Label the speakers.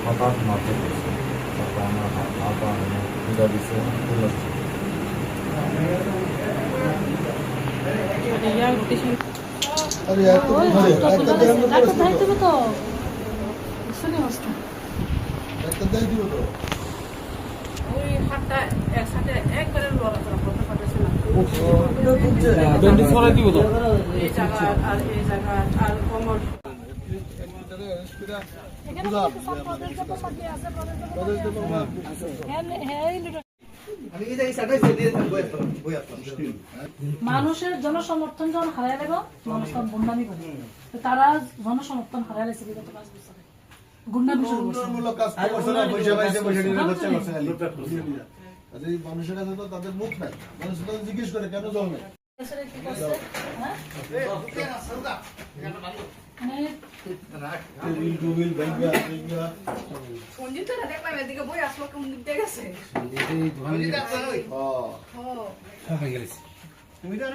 Speaker 1: হঠাৎ মারতে গেছে, তারপর আমার হাত পূজা দিচ্ছে
Speaker 2: মানুষের জনসমর্থন যখন হারাই দেব মানুষ তখন গুন্ডামি করে। তারা জনসমর্থন হারাই গেছে বিগত 5 বছরে গুন্ডামি শুরু করছে।
Speaker 3: মানুষের কাছে তো তাদের মুখ নাই, মানুষ তো জিজ্ঞেস করে কেন জল নেই।
Speaker 4: তুমি তো